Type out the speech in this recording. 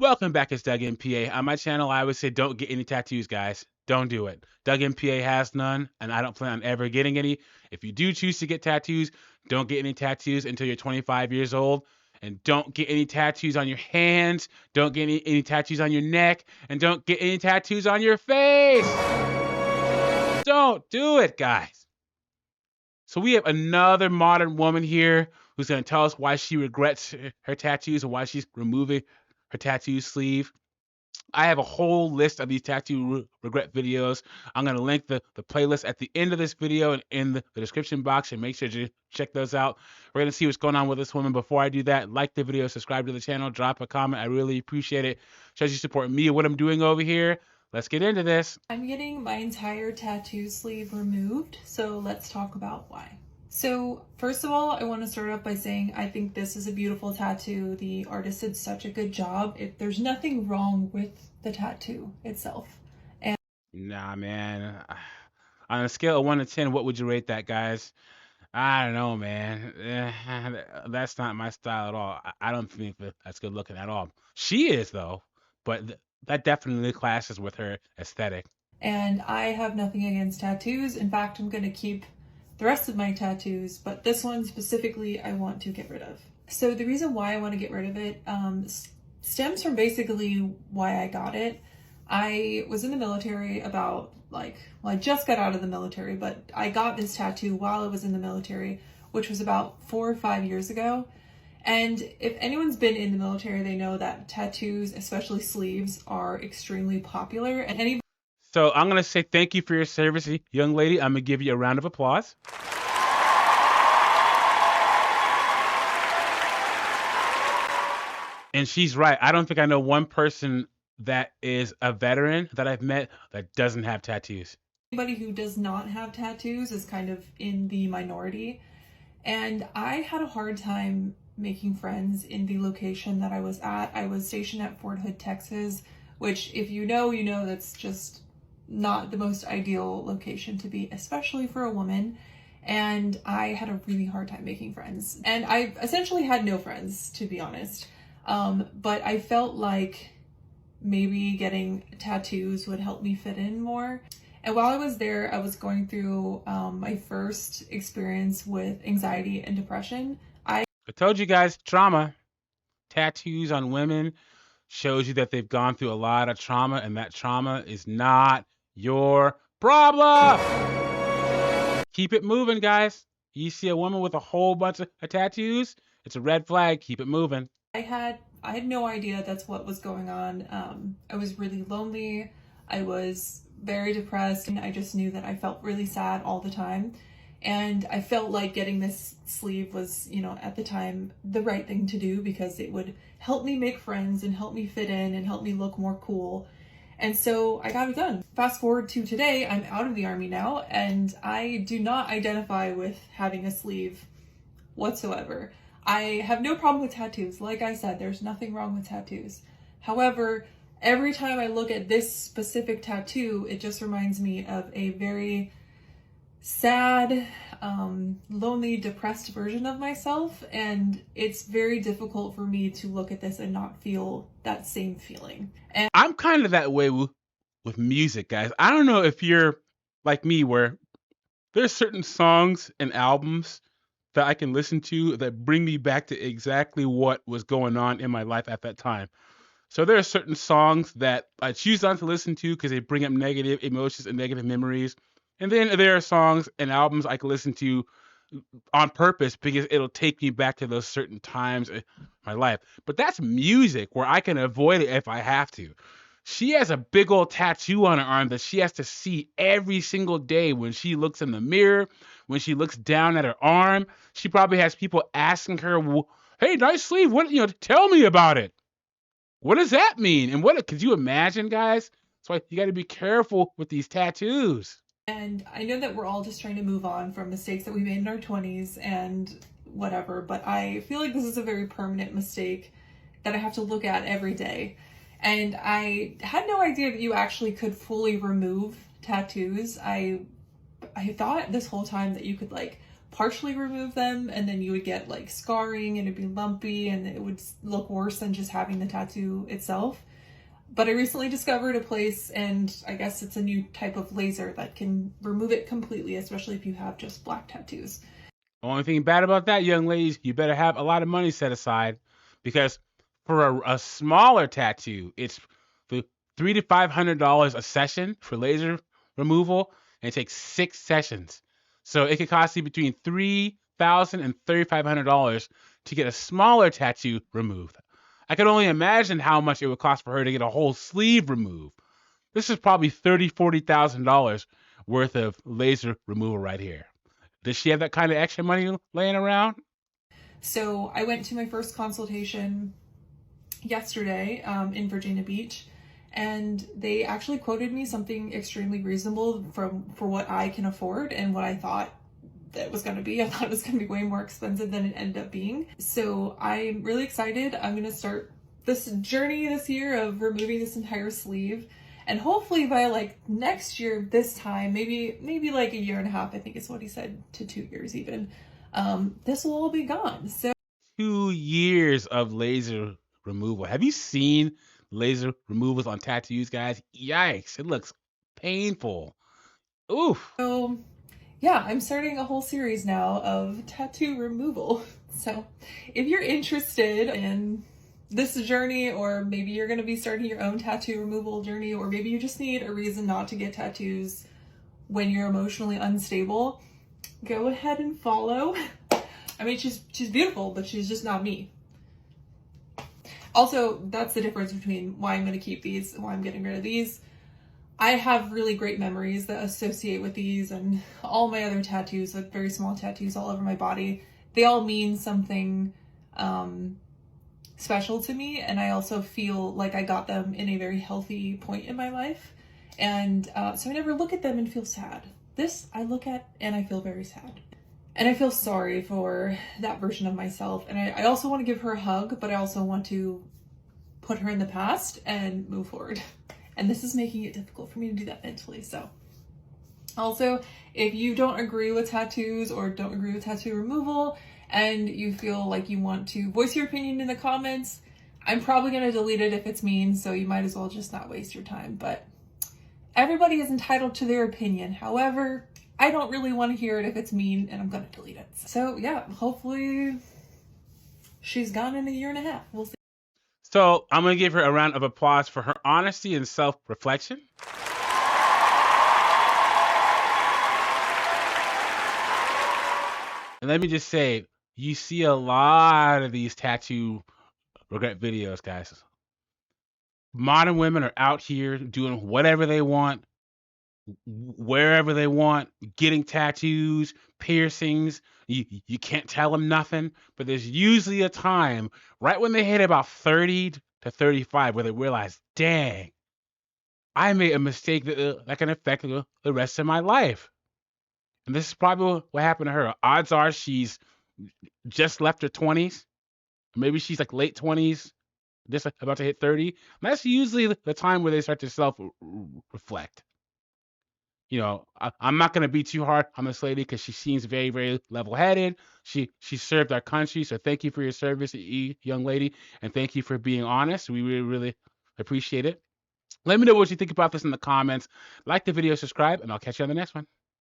Welcome back, it's Doug MPA. On my channel, I always say don't get any tattoos, guys. Don't do it. Doug MPA has none, and I don't plan on ever getting any. If you do choose to get tattoos, don't get any tattoos until you're 25 years old. And don't get any tattoos on your hands, don't get any tattoos on your neck, and don't get any tattoos on your face. Don't do it, guys. So we have another modern woman here who's going to tell us why she regrets her tattoos and why she's removing her tattoo sleeve. I have a whole list of these tattoo regret videos. I'm going to link the playlist at the end of this video and in the description box, and make sure to check those out. We're going to see what's going on with this woman. Before I do that, like the video, subscribe to the channel, drop a comment. I really appreciate it. Shows you support me and what I'm doing over here. Let's get into this. I'm getting my entire tattoo sleeve removed, so let's talk about why. So first of all, I want to start off by saying I think this is a beautiful tattoo. The artist did such a good job. There's nothing wrong with the tattoo itself. Nah, man. On a scale of 1 to 10, what would you rate that, guys? I don't know, man. That's not my style at all. I don't think that's good looking at all. She is, though, but that definitely clashes with her aesthetic. And I have nothing against tattoos. In fact, I'm going to keep the rest of my tattoos, but this one specifically I want to get rid of. So the reason why I want to get rid of it stems from basically why I got it. I was in the military I just got out of the military, but I got this tattoo while I was in the military, which was about 4 or 5 years ago. And if anyone's been in the military, they know that tattoos, especially sleeves, are extremely popular. And So I'm going to say thank you for your service, young lady. I'm going to give you a round of applause. And she's right. I don't think I know one person that is a veteran that I've met that doesn't have tattoos. Anybody who does not have tattoos is kind of in the minority. And I had a hard time making friends in the location that I was at. I was stationed at Fort Hood, Texas, which if you know, that's just not the most ideal location to be, especially for a woman. And I had a really hard time making friends. And I essentially had no friends, to be honest. But I felt like maybe getting tattoos would help me fit in more. And while I was there, I was going through my first experience with anxiety and depression. I told you guys, trauma. Tattoos on women shows you that they've gone through a lot of trauma, and that trauma is not your problem. Keep it moving, guys. You see a woman with a whole bunch of tattoos, it's a red flag. Keep it moving. I had no idea that's what was going on. I was really lonely. I was very depressed, and I just knew that I felt really sad all the time. And I felt like getting this sleeve was, at the time, the right thing to do, because it would help me make friends and help me fit in and help me look more cool. And so I got it done. Fast forward to today, I'm out of the Army now, and I do not identify with having a sleeve whatsoever. I have no problem with tattoos. Like I said, there's nothing wrong with tattoos. However, every time I look at this specific tattoo, it just reminds me of a very sad, lonely, depressed version of myself, and it's very difficult for me to look at this and not feel that same feeling. And I'm kind of that way with music, guys. I don't know if you're like me, where there's certain songs and albums that I can listen to that bring me back to exactly what was going on in my life at that time. So there are certain songs that I choose not to listen to because they bring up negative emotions and negative memories. And then there are songs and albums I can listen to on purpose because it'll take me back to those certain times in my life. But that's music where I can avoid it if I have to. She has a big old tattoo on her arm that she has to see every single day when she looks in the mirror, when she looks down at her arm. She probably has people asking her, "Hey, nice sleeve. Tell me about it. What does that mean?" And could you imagine, guys? That's why you got to be careful with these tattoos. And I know that we're all just trying to move on from mistakes that we made in our 20s and whatever, but I feel like this is a very permanent mistake that I have to look at every day. And I had no idea that you actually could fully remove tattoos. I thought this whole time that you could partially remove them, and then you would get like scarring and it'd be lumpy and it would look worse than just having the tattoo itself. But I recently discovered a place, and I guess it's a new type of laser that can remove it completely, especially if you have just black tattoos. Only thing bad about that, young ladies, you better have a lot of money set aside, because for a smaller tattoo, it's the $300 to $500 a session for laser removal, and it takes 6 sessions. So it could cost you between $3,000 and $3,500 to get a smaller tattoo removed. I can only imagine how much it would cost for her to get a whole sleeve removed. This is probably $30,000-$40,000 worth of laser removal right here. Does she have that kind of extra money laying around? So I went to my first consultation yesterday in Virginia Beach, and they actually quoted me something extremely reasonable for what I can afford and what I thought that was going to be. I thought it was going to be way more expensive than it ended up being. So I'm really excited. I'm going to start this journey this year of removing this entire sleeve. And hopefully by like next year, this time, maybe like a year and a half, I think is what he said, to 2 years even, this will all be gone. So 2 years of laser removal. Have you seen laser removals on tattoos, guys? Yikes, it looks painful. Oof. yeah, I'm starting a whole series now of tattoo removal. So if you're interested in this journey, or maybe you're going to be starting your own tattoo removal journey, or maybe you just need a reason not to get tattoos when you're emotionally unstable, go ahead and follow. I mean, she's beautiful, but she's just not me. Also, that's the difference between why I'm going to keep these and why I'm getting rid of these. I have really great memories that associate with these, and all my other tattoos, like very small tattoos all over my body, they all mean something special to me, and I also feel like I got them in a very healthy point in my life, and so I never look at them and feel sad. This I look at and I feel very sad, and I feel sorry for that version of myself, and I also want to give her a hug, but I also want to put her in the past and move forward, and this is making it difficult for me to do that mentally. So also, if you don't agree with tattoos or don't agree with tattoo removal, and you feel like you want to voice your opinion in the comments, I'm probably going to delete it if it's mean, so you might as well just not waste your time. But everybody is entitled to their opinion. However, I don't really want to hear it if it's mean, and I'm going to delete it. So yeah, hopefully she's gone in a year and a half. We'll see. So I'm going to give her a round of applause for her honesty and self-reflection. And let me just say, you see a lot of these tattoo regret videos, guys. Modern women are out here doing whatever they want, wherever they want, getting tattoos, piercings. You can't tell them nothing, but there's usually a time right when they hit about 30 to 35 where they realize, dang, I made a mistake that can affect the rest of my life. And this is probably what happened to her. Odds are she's just left her 20s. Maybe she's like late 20s, just about to hit 30. And that's usually the time where they start to self-reflect. You know, I'm not going to be too hard on this lady because she seems very, very level-headed. She served our country, so thank you for your service, young lady, and thank you for being honest. We really, really appreciate it. Let me know what you think about this in the comments. Like the video, subscribe, and I'll catch you on the next one.